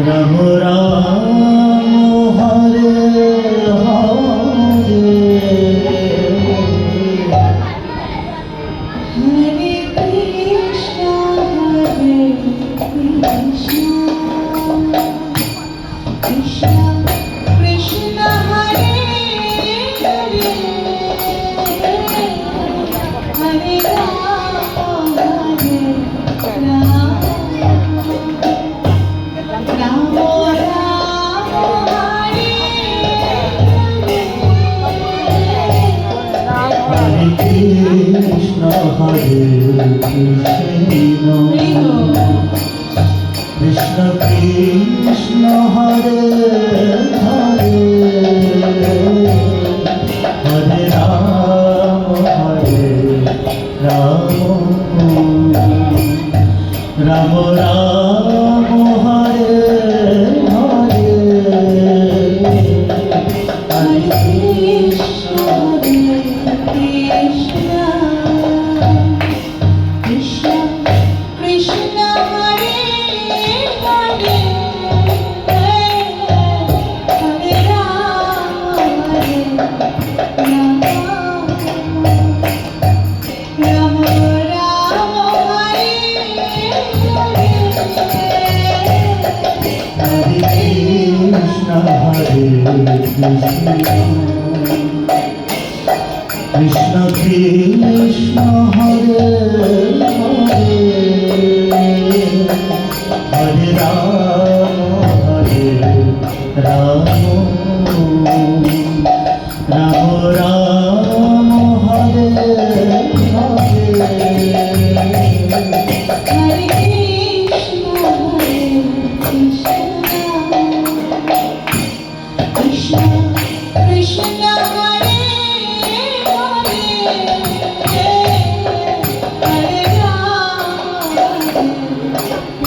Ram Ram Hare Hare Hare Krishna Hare Krishna Krishna Krishna Hare Hare Hare Ram Hare Ram Ram Ram Hare Hare Krishna Hare Krishna Krishna Krishna Hare Hare Hare Ram Ram Ram Ram Hare Hare Hare Krishna Hare Krishna Krishna Krishna Hare Hare Hare Ram Ram Ram Ram Hare Hare Hare Krishna Hare Krishna Krishna Hare Hare Hare Ram Ram Ram Ram Hare Hare Hare Krishna Hare Krishna Krishna Krishna Hare Hare Hare Ram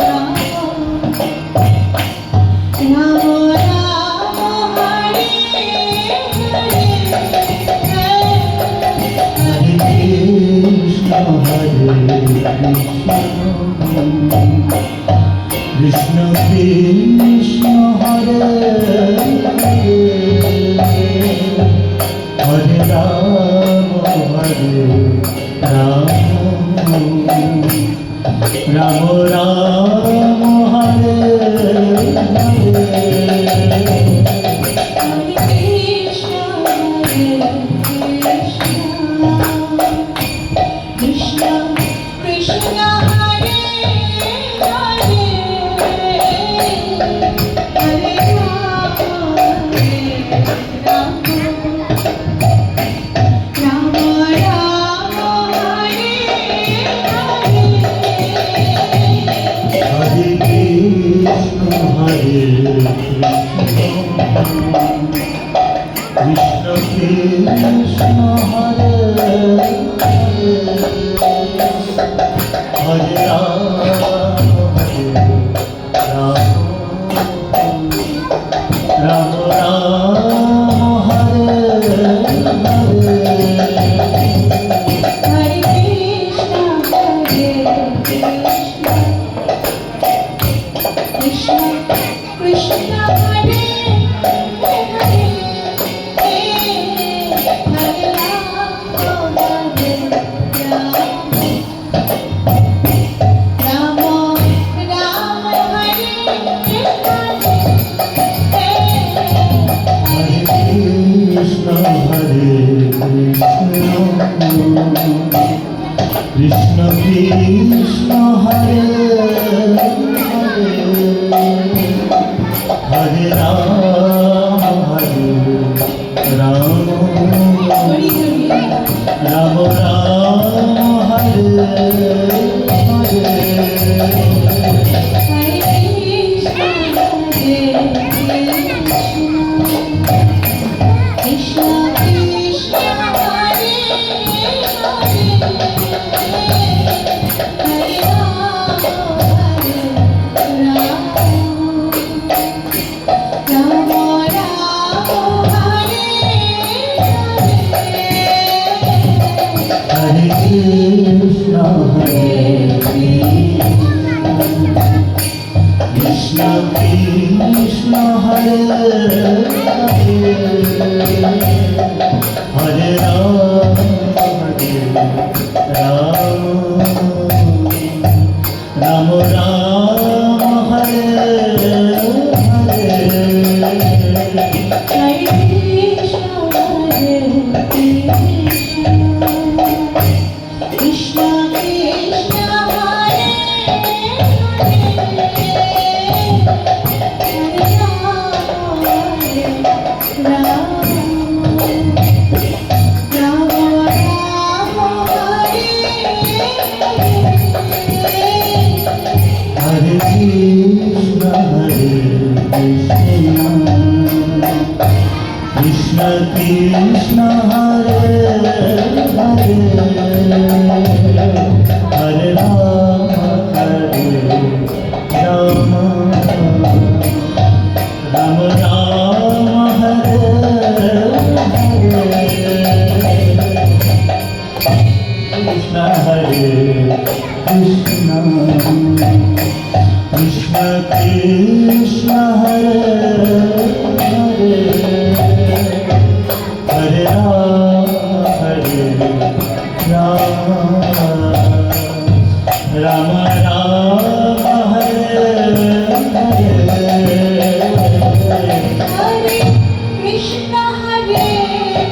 Ram Ram Ram Hare Hare Hare Krishna Hare Krishna Krishna Hare Hare Ram Ram Ram Ram Hare Hare Krishna Hare Krishna Krishna Hare Hare Hare Ram Ram Ram Hare Hare Hare Krishna Hare Krishna Krishna Hare Hare Ram Ram Ram Hare Hare Hare Krishna Hare Krishna Krishna Krishna Hare Hare Hare Ram Hare Ram Ram Ram Hare Hare Hare Krishna Hare Krishna Krishna Hare Hare Ram Ram Hari Ram Ram Hare Hare Hare Krishna Hare Krishna Krishna Hare Hare Hare Ram Ram Ram Hare Hare Hare Krishna Krishna Hare Krishna Krishna Krishna Hare Hare Hare Rama Hare Rama Rama Rama Hare Hare Krishna Hare Krishna Krishna Krishna Hare Hare Hare Rama Hare Rama Rama Rama Hare Hare Hare Krishna Hare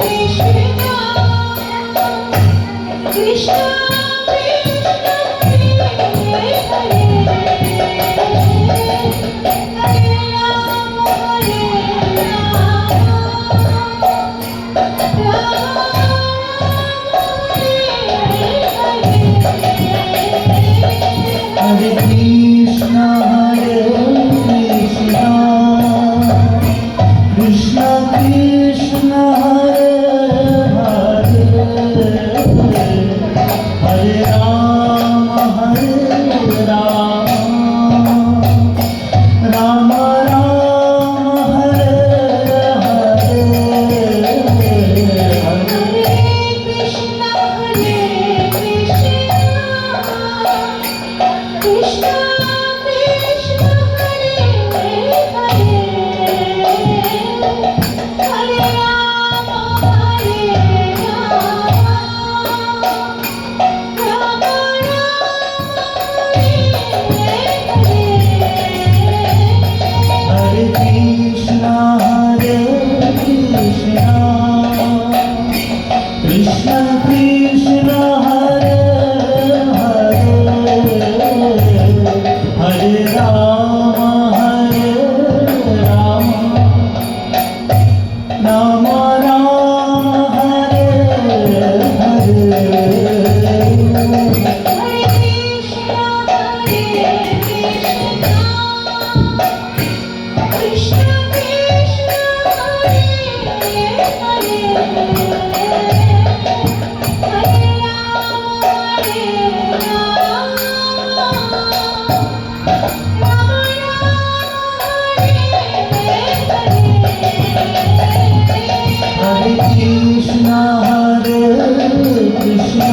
Krishna Krishna Krishna Hare Hare Hare Rama Hare Rama Hare Krishna Hare Krishna Krishna Krishna Hare Hare Hare Rama Hare Rama Rama Rama Hare Hare Krishna Hare Krishna Krishna Krishna Hare Hare Hare Rama Hare Rama Hare Krishna Hare Krishna Krishna Krishna Hare Hare Hare Rama Hare Rama Rama Rama Hare Hare Krishna Krishna Hare Hare Hare Rama Hare Rama Rama Hare Krishna Hare Krishna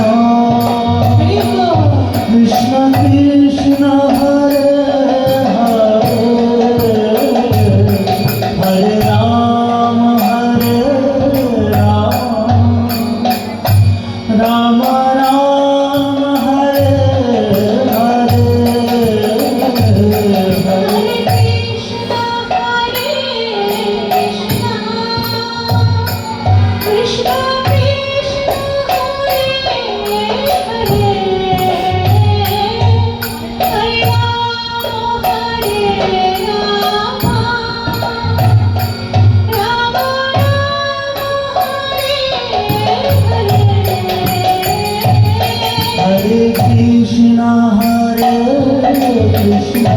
Krishna Krishna Hare Hare Hare Rama Hare Rama Rama Rama Hare Hare Krishna Krishna Hare Hare Rama Hare Rama Rama Hare Hare Krishna Hare Krishna